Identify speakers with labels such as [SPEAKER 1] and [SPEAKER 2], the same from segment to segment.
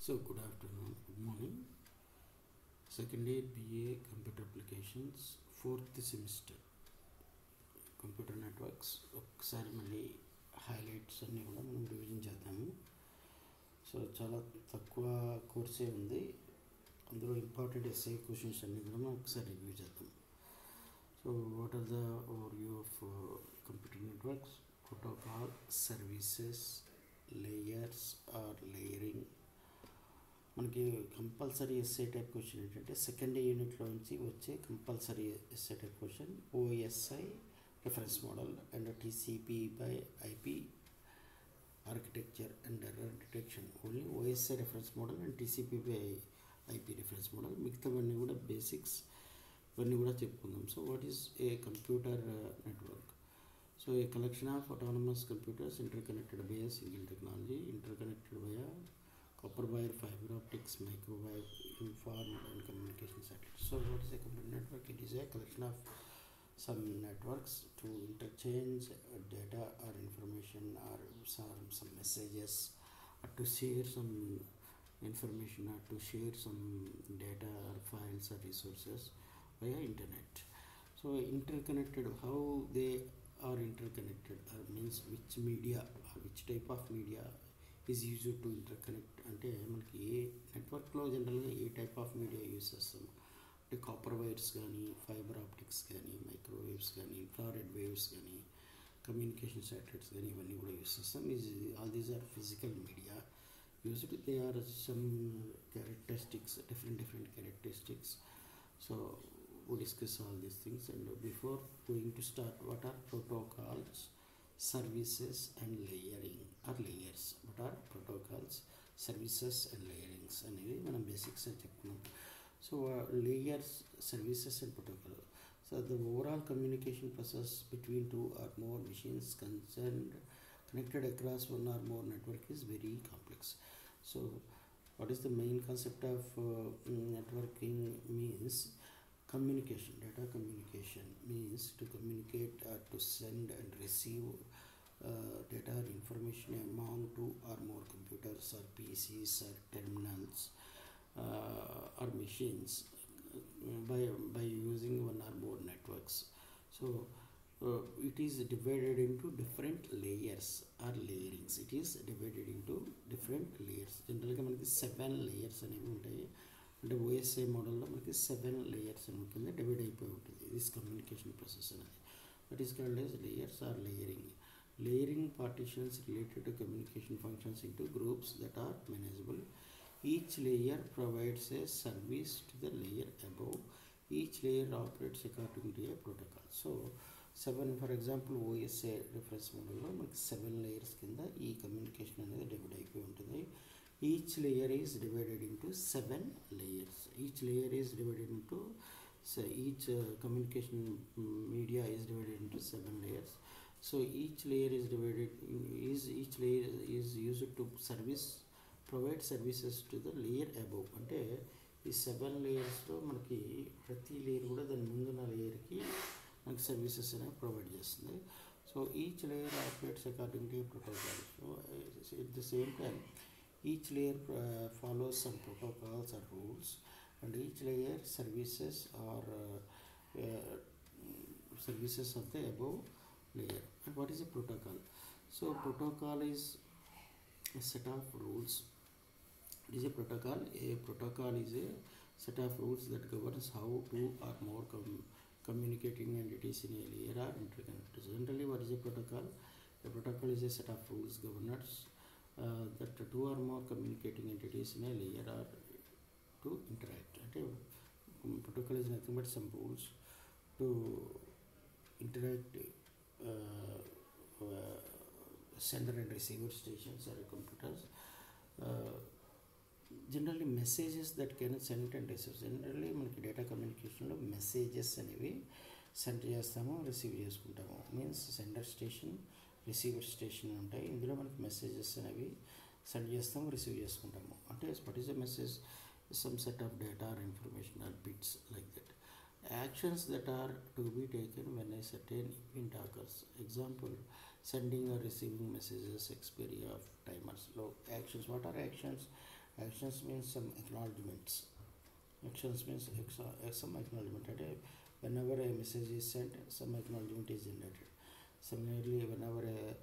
[SPEAKER 1] So good afternoon, good morning. Second year BA Computer Applications, 4th semester. Computer networks ఒకసారి మళ్ళీ highlights అన్నీ కూడా మనం రివిజన్ చేద్దాము. సో చాలా తక్కువ కోర్సే ఉంది, అందులో ఇంపార్టెంట్ ఎస్ఐ క్వశ్చన్స్ అన్నీ కూడా మనం ఒకసారి రివ్యూ చేద్దాం. So what are the overview of computer networks? Protocol, services, layers or layering. మనకి కంపల్సరీ ఎస్ఏ టైప్ క్వశ్చన్ ఏంటంటే సెకండ్ యూనిట్లో నుంచి వచ్చే compulsory SA type question OSI reference model and TCP by IP architecture and error detection. Only OSI reference model and TCP by IP reference model. మిగతావన్నీ కూడా basics ఇవన్నీ కూడా చెప్పుకుందాం. So what is A computer network? So A collection of autonomous computers interconnected by a single technology, interconnected by a copper wire, fiber optics, microwave, informal and communication satellites. So what is a computer network? It is a collection of some networks to interchange data or information or some messages, or to share some information, or to share some data or files or resources via internet. So interconnected, how they are interconnected means which media or which type of media is used to interconnect. అంటే మనకి ఏ నెట్వర్క్లో జనరల్గా ఏ type of media use చేస్తాం అంటే copper wires కానీ, fibre optics కానీ, మైక్రోవేవ్స్ కానీ, ఇన్ఫ్రారెడ్ వేవ్స్ కానీ, కమ్యూనికేషన్ శాటిలైట్స్ కానీ ఇవన్నీ కూడా యూస్ చేస్తాం. All these are physical media used. They are some characteristics, different characteristics. So we discuss all these things, and before going to start, what are protocols, services and layering or layers? What are protocols, services and layerings అనేవి మనం basics అని చెప్పుకున్నాం. So layers, services and protocol. So the overall communication process between two or more machines connected across one or more network is very complex. So what is the main concept of networking? Means communication. Data communication means to communicate or to send and receive data or information among two or more computers or PCs or terminals or machines by using one or more networks. So it is divided into different layers or layerings. It is divided into different layers. Generally మనకి 7 layers అనేవి ఉంటాయి. అంటే OSI మోడల్లో మనకి 7 layers అని ఉంటుంది, divide అయిపోయి ఉంటుంది దిస్ కమ్యూనికేషన్ ప్రాసెస్ అనేది. That is called as layers or layering. Layering partitions related to communication functions into groups that are manageable. Each layer provides a service to the layer above. Each layer operates according to a protocol. So 7, for example, OSA reference model లో మనకి 7 layers కింద ఈ communication అనేది divide అయిపోయి ఉంటుంది. Each layer is divided into 7 layers. Each layer is divided into, so each communication media is divided into 7 layers. So each layer is divided, each layer is used to provide services to the layer above. అంటే ఈ 7 layers మనకి ప్రతి layer కూడా దాని ముందున్న లేయర్కి మనకి services అనేవి provide చేస్తుంది. So each layer operates according to protocol. So at the same time each layer follows some protocols or rules, and each layer services or services of the above layer. And what is a protocol? So protocol is a set of rules. It is a protocol. A protocol is a set of rules that governs how two or more communicating entities in a layer are interconnected. Generally, what is a protocol? A protocol is a set of rules governors that two or more communicating entities in a layer are to interact. Okay, protocol is nothing but some rules to interact sender and receiver stations or computers. Generally messages that can send and receive. Generally మనకి data కమ్యూనికేషన్లో messages అనేవి send చేస్తాము, receive చేసుకుంటాము. Means sender station, receiver station ఉంటాయి. ఇందులో మనకి messages అనేవి send చేస్తాము, రిసీవ్ చేసుకుంటాము. అంటే what is the message? Some set of data or information are bits like that. Actions that are to be taken when a certain event occurs. Example, sending or receiving messages, expiry of timers. Actions. What are actions? Actions means some acknowledgements. Actions means some acknowledgement. Whenever a message is sent, some acknowledgement is generated. Similarly, whenever a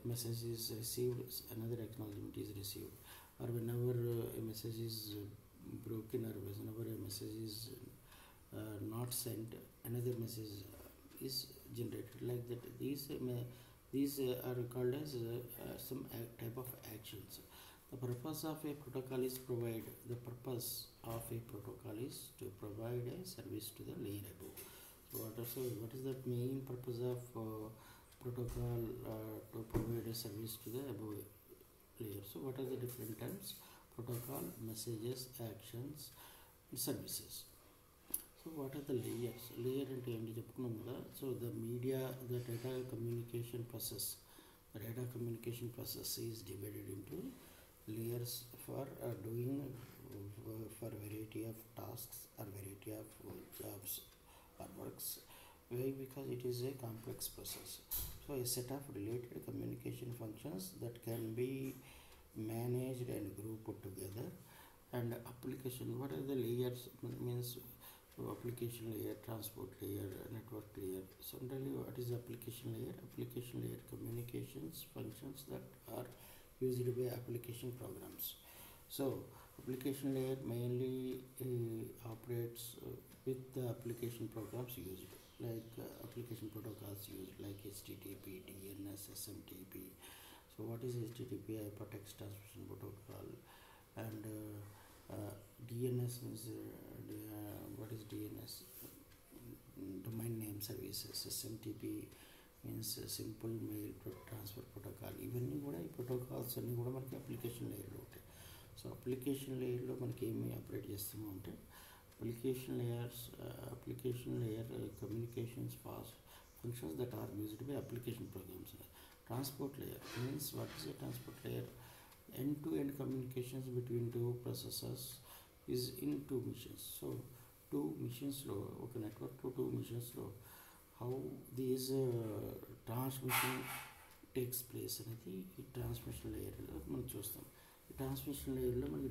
[SPEAKER 1] message is received, another acknowledgement is received. Or whenever a message is broken, or whenever a message is not sent, another message is generated. Like that, these are called as some type of actions. The purpose of a protocol is to provide a service to the layer above. So what is the main purpose of protocol to provide a service to the above layer? So what are the different terms? Protocol, messages, actions, and services. So what are the layers? Layer ante enti cheppukunnam kada. So the data communication process. The data communication process is divided into layers for doing for variety of tasks or variety of jobs or works. Why? Because it is a complex process. So a set of related communication functions that can be managed and grouped together. And application, what are the layers? Means application layer, transport layer, network layer. Generally, what is application layer? Application layer communications functions that are used by application programs. So application layer mainly operates with the application programs used, like application protocols used, like HTTP, DNS, SMTP. So what is HTTP? Hypertext Transmission Protocol. And DNS means what is DNS? Domain name services. SMTP means simple mail transfer protocol. ఇవన్నీ కూడా ఈ protocols అన్నీ కూడా మనకి application లేయర్లో ఉంటాయి. So application లేయర్లో మనకి ఏమి ఆపరేట్ చేస్తాము అంటే application layer communications functions that are used by application programs. Transport layer means what is a transport layer? End-to-end communications between two processors is in two machines. So two machines lo oka network to two machines lo how these transmission takes place అనేది ఈ transmission లేయర్లో మనం చూస్తాం. ఈ transmission లేయర్లో మనకి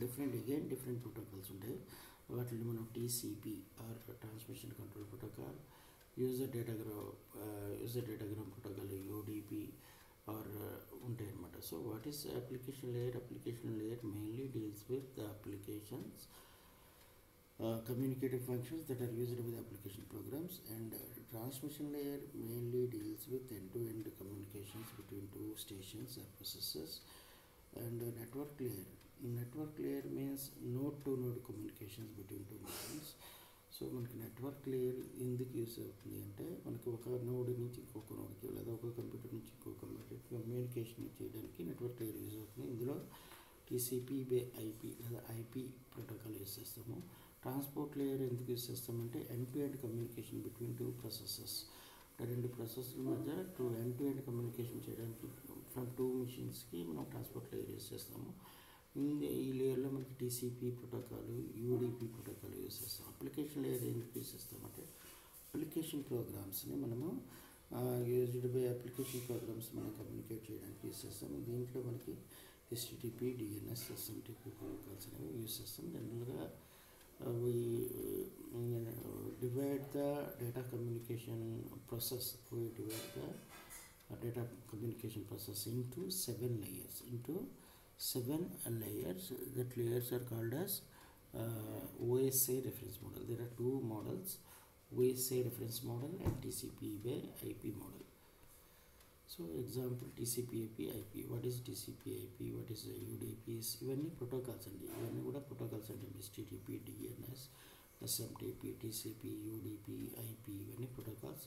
[SPEAKER 1] different protocols ఉంటాయి. వాటిని మనం TCP or transmission control protocol, user datagram protocol UDP or ఉంటాయి అన్నమాట. So what is application layer? Application layer mainly deals with the applications communicative functions that are used with application programs, and transmission layer mainly deals with end-to-end communications between two stations or processes. And network layer means node-to-node communications between two machines. So మనకి network layer ఎందుకు use అవుతుంది అంటే మనకి ఒక node నుంచి ఇంకొక నోడ్కి లేదా ఒక కంప్యూటర్ నుంచి ఇంకొక కంప్యూటర్కి కమ్యూనికేషన్ చేయడానికి నెట్వర్క్ లేయర్ యూజ్ అవుతుంది. ఇందులో టీసీపీ బై ఐపీ లేదా ఐపీ ప్రోటోకాల్ యూస్ చేస్తాము. ట్రాన్స్పోర్ట్ లేయర్ ఎందుకు యూస్ చేస్తామంటే end-to-end communication between two processes. రెండు ప్రాసెస్ల మధ్య ఎండ్-టు-ఎండ్ కమ్యూనికేషన్ చేయడానికి ఫ్రమ్ టూ మిషన్స్కి మనం ట్రాన్స్పోర్ట్ లేయర్ యూస్ చేస్తాము. ఈ లేయర్లో మనకి TCP protocol, UDP protocol use చేస్తాం. అప్లికేషన్ లేయర్ ఎందుకు యూస్ చేస్తామంటే అప్లికేషన్ ప్రోగ్రామ్స్ని మనము యూజ్డ్ బై అప్లికేషన్ ప్రోగ్రామ్స్ మనం కమ్యూనికేట్ చేయడానికి యూస్ చేస్తాం. దీంట్లో మనకి హెచ్టిటిపి, డిఎన్ఎస్, ఎస్ఎంటిపి ప్రోటోకాల్స్ అనేవి యూస్ చేస్తాం. జనరల్గా we divide the data communication process into 7 layers. That layers are called as OSI reference model. There are two models, OSI reference model and TCP by IP model. So example TCP/IP, IP. What is TCP/IP? What is UDPs? ఇవన్నీ protocols అండి. ఇవన్నీ కూడా protocols అంటే HTTP, DNS, SMTP, TCP, UDP, IP ఇవన్నీ protocols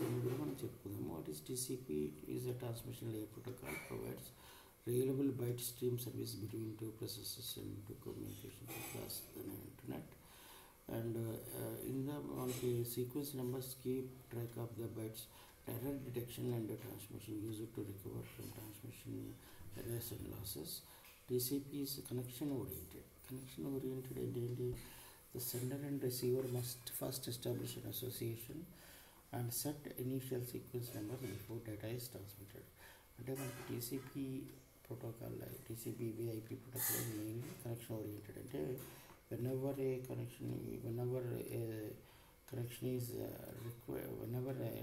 [SPEAKER 1] అన్నీ కూడా మనం చెప్పుకుందాము. What is TCP? Is a transmission layer protocol, provides reliable byte stream service between two processes and two communications across the internet. And in the sequence numbers keep track of the bytes, error detection and transmission used to recover from transmission errors and losses. TCP is connection oriented and the sender and receiver must first establish an association and set initial sequence number before data is transmitted. అంటే మనకి TCP protocol like TCP IP protocol mainly connection oriented. అంటే whenever a connection is required, whenever a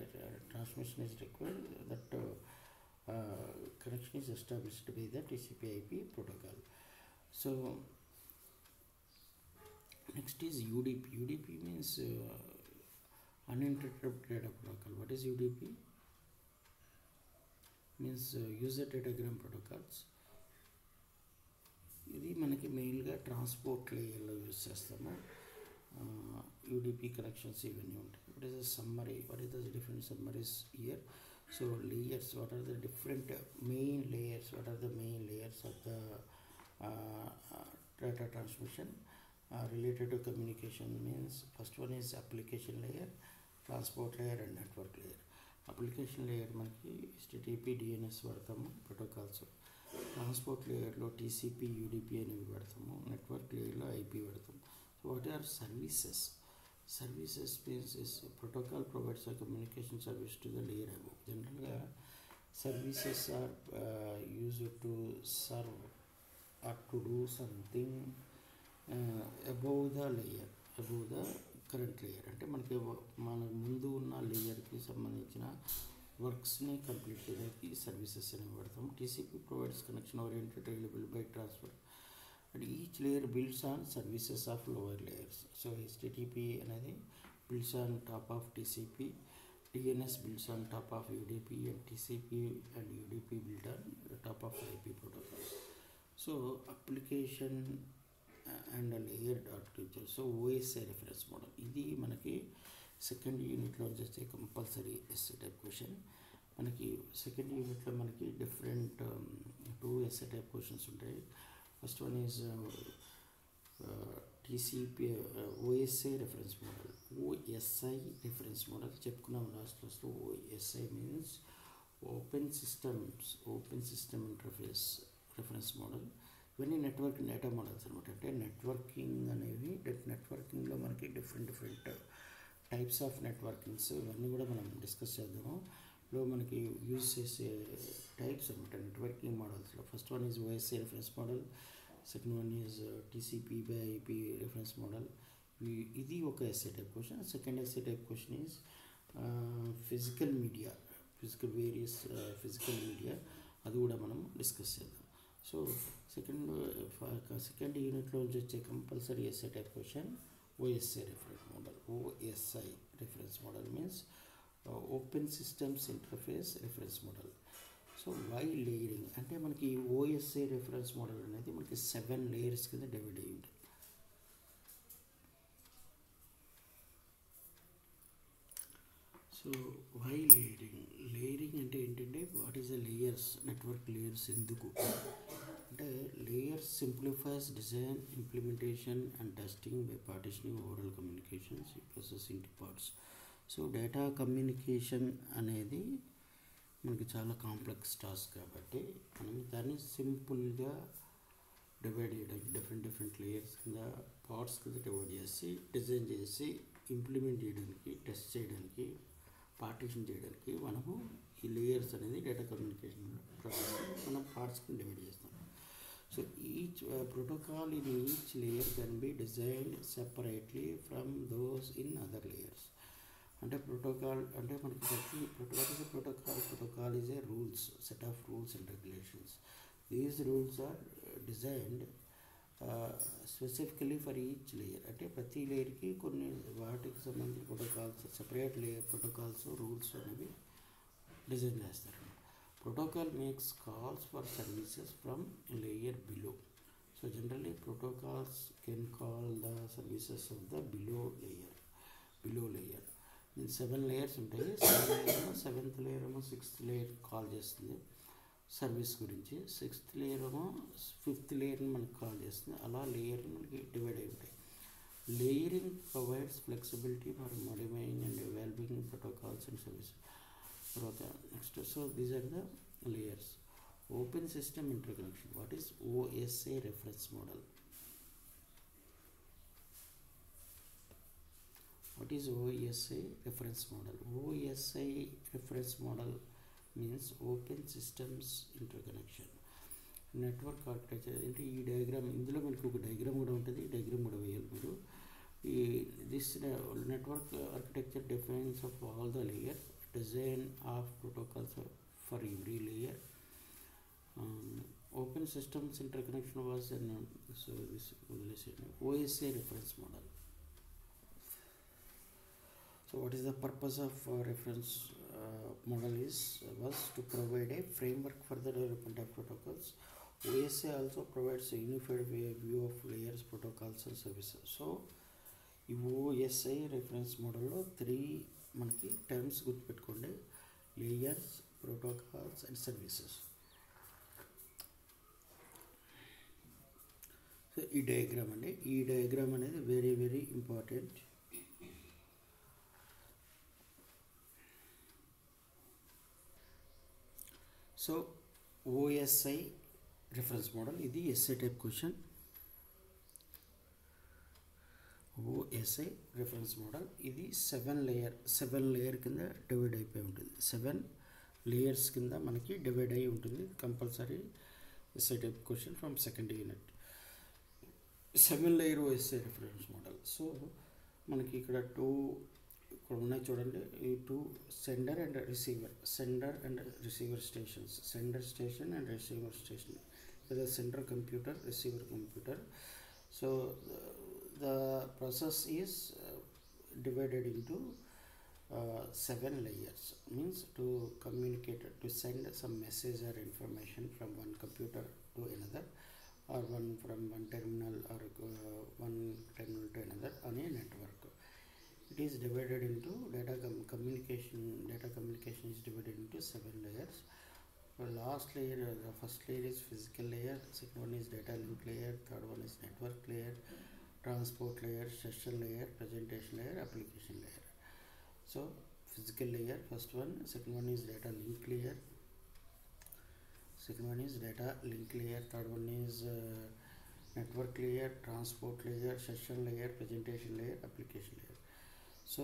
[SPEAKER 1] transmission is required, that connection is established by the TCP IP protocol. So next is UDP. UDP means uninterrupted data protocol. What is UDP? Means user datagram protocols. ఇది మనకి మెయిన్గా transport లేయర్లో use చేస్తాము. UDP connections ఇవన్నీ ఉంటాయి. What is the summary, what is the different summaries year? So layers, what are the different main layers, what are the main layers of the data transmission related to communication? Means first one is application layer, transport layer and network layer. Application layer మనకి HTTP DNS వాడతాము protocols. Transport లేయర్లో TCP UDP అనేవి వాడతాము. Network లేయర్లో IP వాడతాము. So what are services? Services means is protocol provides a communication service to the layer above. జనరల్గా services are used to serve or to do something above the layer, above the current layer. అంటే మనకి మన ముందు ఉన్న లేయర్కి సంబంధించిన వర్క్స్ని complete చేయడానికి services అనేవి వాడతాం. TCP provides connection oriented reliable by transfer and each layer builds on services of lower layers. So HTTP అనేది builds on top of TCP, DNS builds on top of UDP, and TCP and UDP build on top of IP protocol. So application and layered architecture. So OSI reference model. ఇది మనకి second యూనిట్లో వచ్చేస్తే compulsory SA type question. మనకి second యూనిట్లో మనకి different 2 SA type questions ఉంటాయి. First one is TCP OSI reference model. OSI reference model చెప్పుకున్నాం last క్లాస్లో. OSI means open system interface reference model. ఇవన్నీ నెట్వర్క్ డేటా మోడల్స్ అనమాట. అంటే నెట్వర్కింగ్ అనేవి, నెట్వర్కింగ్లో మనకి డిఫరెంట్ టైప్స్ ఆఫ్ నెట్వర్కింగ్స్ ఇవన్నీ కూడా మనం డిస్కస్ చేద్దాము. లో మనకి యూజ్ చేసే టైప్స్ అనమాట నెట్వర్కింగ్ మోడల్స్లో. First one is OSI reference model, second one is TCP by IP reference model. ఇది ఒక SA type question. Second SA type question is physical media, various physical media, అది కూడా మనం డిస్కస్ చేద్దాం. So second యూనిట్లో వచ్చే compulsory SA type question OSI reference model. OSI reference model means open systems interface reference model. So why layering అంటే మనకి OSI reference model అనేది మనకి 7 లేయర్స్ కింద డివైడ్ అయ్యి ఉంటుంది. సో వై లేయరింగ్ అంటే ఏంటంటే what is the layers, network layers ఎందుకు అంటే layers simplifies design, implementation and testing by partitioning overall communications processing to parts. So data communication అనేది మనకి చాలా కాంప్లెక్స్ టాస్క్ కాబట్టి మనం దాన్ని సింపుల్గా డివైడ్ చేయడానికి డిఫరెంట్ లేయర్స్ కింద పార్ట్స్ కింద డివైడ్ చేసి డిజైన్ చేసి ఇంప్లిమెంట్ చేయడానికి, టెస్ట్ చేయడానికి, పార్టిషన్ చేయడానికి మనము ఈ లేయర్స్ అనేది డేటా కమ్యూనికేషన్ మనం పార్ట్స్ కింద డివైడ్ చేస్తాం. So each protocol in each layer can be designed separately from those in other layers. అంటే ప్రోటోకాల్ అంటే మనకి protocol is a set of rules and regulations. These rules are designed specifically for each layer. అంటే ప్రతి లేయర్కి కొన్ని వాటికి సంబంధించిన protocols, separate layer protocols, rules అనేవి design చేస్తారు. Protocol makes calls for services from a layer below. So generally protocols can call the services of the below layer. In 7 layers ఉంటాయి. 7th layer ఏమో 6th layer call చేస్తుంది service గురించి, 6th layer ఏమో 5th లేయర్ని మనకి call చేస్తుంది. అలా layer మనకి డివైడ్ అయి ఉంటాయి. Layering provides flexibility for modifying and evolving protocols and services. తర్వాత next, so these are the layers. Open system interconnection. What is OSI reference model? What is OSI reference model? OSI reference model means open systems interconnection. Network architecture అంటే ఈ diagram, ఇందులో మనకు ఒక diagram కూడా ఉంటుంది, ఈ diagram కూడా వేయాలి మీరు. ఈ this network architecture defines of all the layer, design of protocols for every layer. Open systems interconnection was so this OSA reference model. So what is the purpose of reference model was to provide a framework for the development of protocols. OSA also provides a unified view of layers, protocols and services. So ఈ OSI reference model లో 3 మనకి terms గుర్తుపెట్టుకోండి: layers, protocols and services. So ఈ diagram అండి, ఈ diagram అనేది very very important. So OSI reference model, ఇది SA type question. OSI reference model ఇది 7 లేయర్ కింద డివైడ్ అయిపోయి ఉంటుంది. 7 లేయర్స్ కింద మనకి డివైడ్ అయి ఉంటుంది. Compulsory SA type question from second unit. 7 layer OSI reference model. So మనకి ఇక్కడ ఇక్కడ ఉన్నాయి చూడండి, ఈ 2 sender and receiver stations. Sender station and receiver station, లేదా center computer, receiver computer. So the process is divided into 7 layers, means to communicate, to send some message or information from one computer to another, or from one terminal or one terminal to another on a network. It is divided into data communication is divided into 7 layers. The last layer, the first layer is physical layer, second one is data link layer, third one is network layer, transport layer, session layer, presentation layer, application layer. So physical layer, first one, second one is data link layer, third one is network layer, transport layer, session layer, presentation layer, application layer. So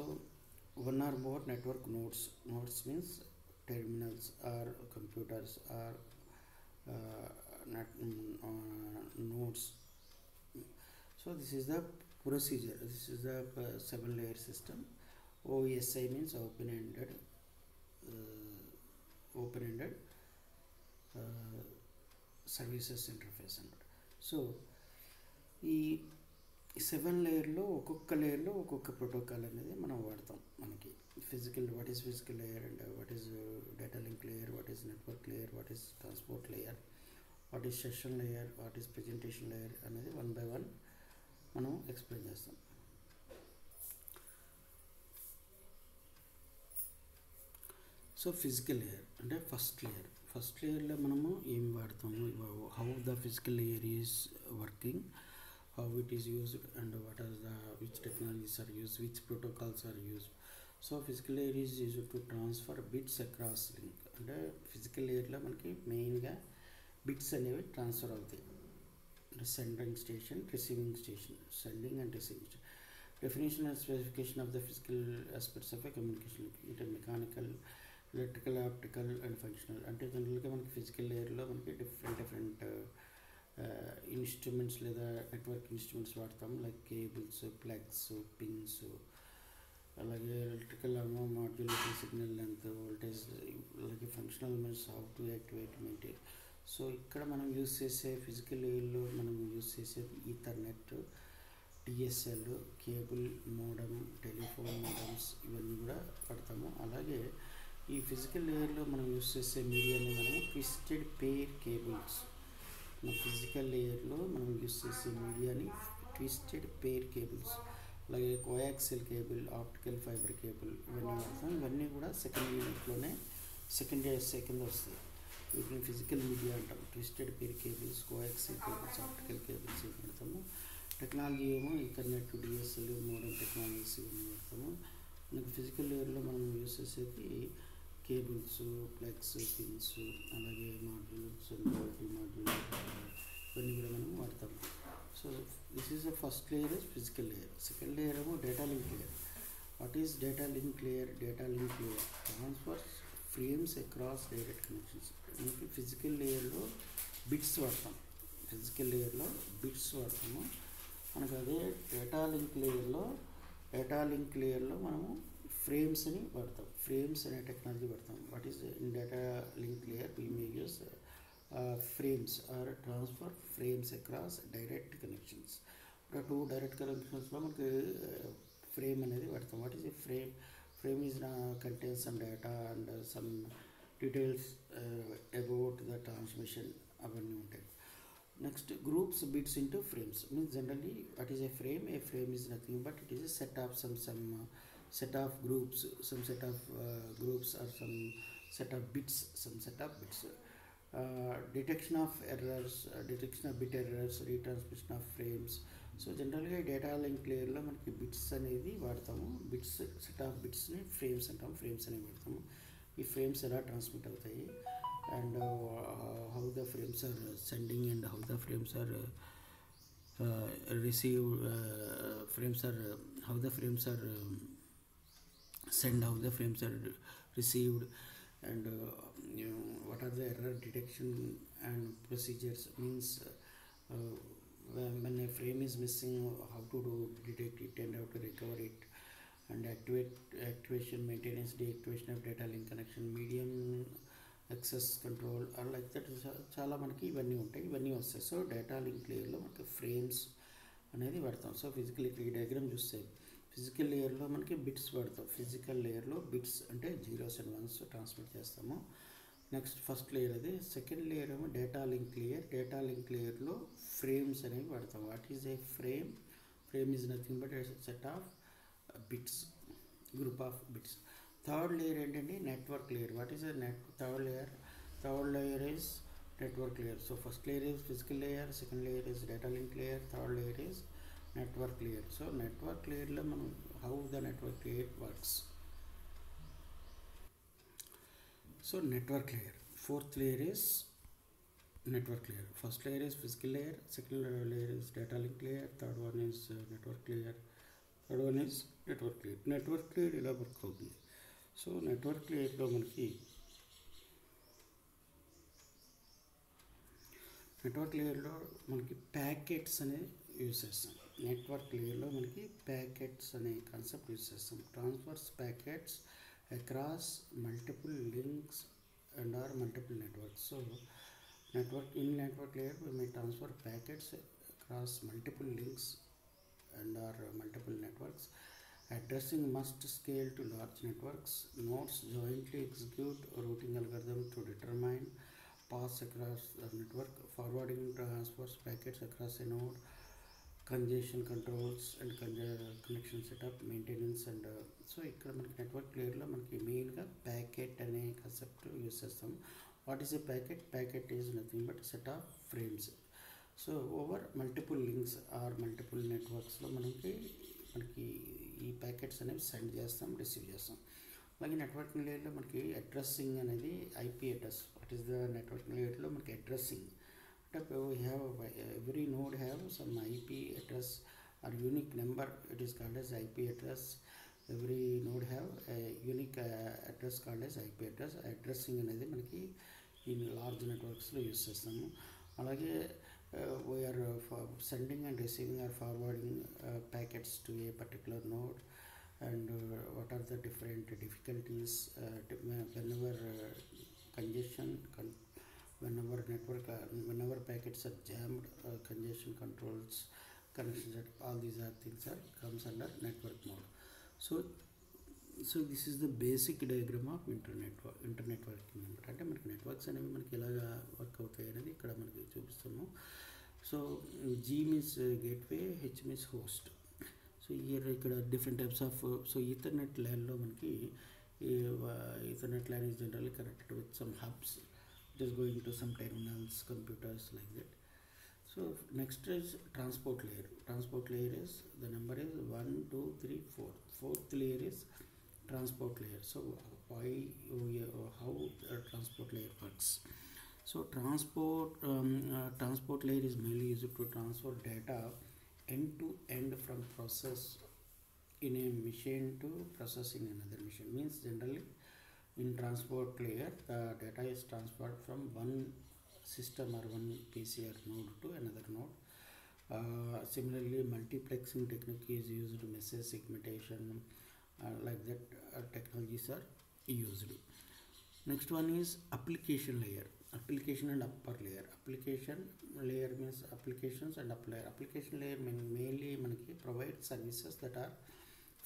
[SPEAKER 1] one or more network nodes means terminals or computers or nodes. So this is the procedure, this is the 7 layer system. OSI means open-ended services interface అన్నమాట. So ఈ 7 లేయర్లో ఒక్కొక్క లేయర్లో ఒక్కొక్క protocol అనేది మనం వాడతాం. మనకి what is physical layer, and what is data link layer, what is network layer, what is transport layer, what is session layer, what is presentation layer అనేది 1 by 1 మనం ఎక్స్ప్లెయిన్ చేస్తాం. సో ఫిజికల్ లేయర్ అంటే first లేయర్లో మనము ఏం వాడతాము, how the physical layer is working, how it is used, and which technologies are used, which protocols are used. So physical layer is used to transfer bits across link. అంటే physical లేయర్లో మనకి మెయిన్గా bits అనేవి transfer అవుతాయి. Sending station, receiving station, sending and receiving. Definition and specification of the physical aspects of a communication అంటే mechanical, electrical, optical and functional. అంటే జనరల్గా మనకి ఫిజికల్ లేయర్లో మనకి డిఫరెంట్ ఇన్స్ట్రుమెంట్స్ లేదా నెట్వర్క్ ఇన్స్ట్రుమెంట్స్ వాడతాం, లైక్ కేబుల్స్, ప్లగ్స్, పిన్స్. అలాగే electrical modulation, signal length, voltage. అలాగే functional means how to activate, maintain. So ఇక్కడ మనం యూజ్ చేసే ఫిజికల్ లేయర్లో మనం యూజ్ చేసేది Ethernet, DSL, cable, modem, telephone modems ఇవన్నీ కూడా పడతాము. అలాగే ఈ ఫిజికల్ లేయర్లో మనం యూజ్ చేసే మీడియాని మనము ట్విస్టెడ్ పెయిర్ కేబుల్స్. ఫిజికల్ లేయర్లో మనం యూజ్ చేసే మీడియాని ట్విస్టెడ్ పెయిర్ కేబుల్స్, అలాగే coaxial cable, optical fibre cable ఇవన్నీ వాడతాం. ఇవన్నీ కూడా సెకండ్ యూనిట్లోనే సెకండ్ కింద వస్తాయి. వీటిని ఫిజికల్ మీడియా అంటాం. Twisted pair cables, coaxial cables, optical cables ఇవి వాడతాము. టెక్నాలజీ ఏమో ఈథర్నెట్, డిఎస్ఎల్, మోడర్న్ టెక్నాలజీస్ ఇవన్నీ వాడతాము. మనకి ఫిజికల్ లేయర్లో మనం యూజ్ చేసేది కేబుల్స్, ప్లగ్స్, పిన్స్, అలాగే మాడ్యూల్స్, మాడ్యూల్ ఇవన్నీ కూడా మనం వాడతాము. So this is the first layer is physical layer. Second layer ఏమో data link layer. What is data link layer? Data link layer transfers frames across direct connections. మనకి physical లేయర్లో bits వాడతాం. Physical లేయర్లో bits వాడతాము. మనకు అదే data link లేయర్లో మనము ఫ్రేమ్స్ని వాడతాం. ఫ్రేమ్స్ అనే టెక్నాలజీ వాడతాం. What is in data link layer we may use frames or transfer frames across direct connections. To direct కనెక్షన్స్లో మనకి ఫ్రేమ్ అనేది వాడతాం. What is a frame is contains some data and some details about the transmission అవన్నీ ఉంటాయి. Next groups bits into frames means generally what is a frame is nothing but it is a set of some set of groups, some set of groups or some set of bits, detection of errors, detection of bit errors, retransmission of frames. So జనరల్గా data link లేయర్లో మనకి bits అనేది వాడతాము. Bits set of బిట్స్ని frames అంటాము. Frames అనేవి వాడతాము. ఈ ఫ్రేమ్స్ ఎలా ట్రాన్స్మిట్ అవుతాయి and how the frames are sending and how the frames are receive how the frames are sent, how the frames are received, and what are the error detection and procedures, means when a frame is missing, how to detect it and how to recover it, and activation, maintenance, deactivation of data link connection, medium access control or like that. చాలా మనకి ఇవన్నీ ఉంటాయి, ఇవన్నీ వస్తాయి. So data link లేయర్లో మనకి frames అనేది వాడతాం. సో ఫిజికల్ ఈ డయాగ్రామ్ చూస్తే ఫిజికల్ లేయర్లో మనకి బిట్స్ వాడతాం. ఫిజికల్ లేయర్లో బిట్స్ అంటే 0s and 1s ట్రాన్స్మిట్ చేస్తాము. నెక్స్ట్ ఫస్ట్ లేయర్ అది. సెకండ్ లేయర్ ఏమో data link layer. Data link లేయర్లో ఫ్రేమ్స్ అనేవి వాడతాం. What is a frame is nothing but set of bits, group of bits. Third layer ఏంటంటే network layer. What is third layer is network layer. So first layer is physical layer, second layer is data link layer, third layer is network layer. So network layer lo manam how the network layer works. So network layer, fourth layer is network layer. First layer is physical layer, second layer is data link layer, third one is network layer, third one is network layer. Network layer ila work avutundi. So network layer lo manaki network లేయర్లో మనకి packets అనే use చేస్తాం. Network లేయర్లో మనకి packets అనే concept use చేస్తాం. Transfers packets across multiple links and or multiple networks. So network layer we may transfer packets across multiple links and or multiple networks. Addressing must scale to large networks. Nodes jointly execute routing algorithm to determine pass across the network. Forwarding transfers packets across a node. Congestion controls and connection setup, maintenance and so ఇక్కడ మనకి network లేయర్లో మనకి మెయిన్గా packet అనే concept use చేస్తాం. What is a packet is nothing but set of frames. So over multiple links or multiple నెట్వర్క్స్లో మనకి ఈ ప్యాకెట్స్ అనేవి సెండ్ చేస్తాం, రిసీవ్ చేస్తాం. అలాగే నెట్వర్కింగ్ లేయర్లో మనకి అడ్రస్సింగ్ అనేది IP address. What is the networking లేయర్లో మనకి అడ్రస్సింగ్ అంటే we have every node have some IP address or unique number, it is called as IP address. Every node have a unique address called as IP address. Addressing అనేది మనకి ఈ large నెట్వర్క్స్లో use చేస్తాము. అలాగే we are sending and receiving or forwarding packets to a particular node and what are the different difficulties whenever congestion whenever packets are jammed, congestion controls, connections, all these are things are comes under network mode. So this is the basic diagram of internet working అంటే మనకి networks అనేవి మనకి ఎలాగా work అవుతాయి అనేది ఇక్కడ మనకి చూపిస్తాము. So G means gateway, H means host. So ఇక్కడ డిఫరెంట్ టైప్స్ ఆఫ్ ఈథర్నెట్ ల్యాన్లో మనకి Ethernet LAN is generally connected with some hubs. It is going to some terminals, computers like that. So next is transport layer. Transport layer is the number is 1, 2, 3, 4. Fourth layer is transport layer. So how transport layer works? So transport layer is mainly used to transfer data end to end from process in a machine to process in another machine. Means generally in transport layer the data is transferred from one system or one PC or node to another node. Similarly, multiplexing technique is used to message segmentation, like that technologies are used. Next one is application layer. Application and upper layer. Application layer means applications and upper layer. Application layer mainly manaki provide services that are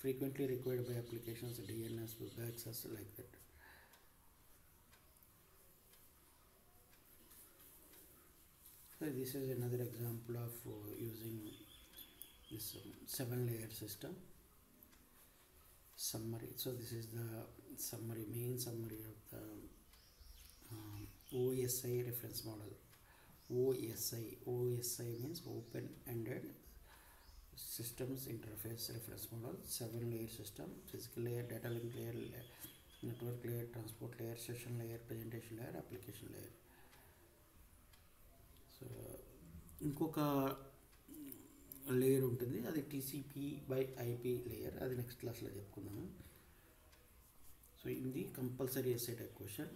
[SPEAKER 1] frequently required by applications, DNS, web access, like that. So this is another example of using this 7-layer system. Summary. So this is the summary, main summary of the OSI reference model. OSI means open-ended systems interface reference model. 7-layer system: physical layer, data link layer, network layer, transport layer, session layer, presentation layer, application layer. So ఇంకొక layer ఉంటుంది, అది TCP/IP layer, అది next క్లాస్లో చెప్పుకుందాము. So ఇది compulsory SA type question.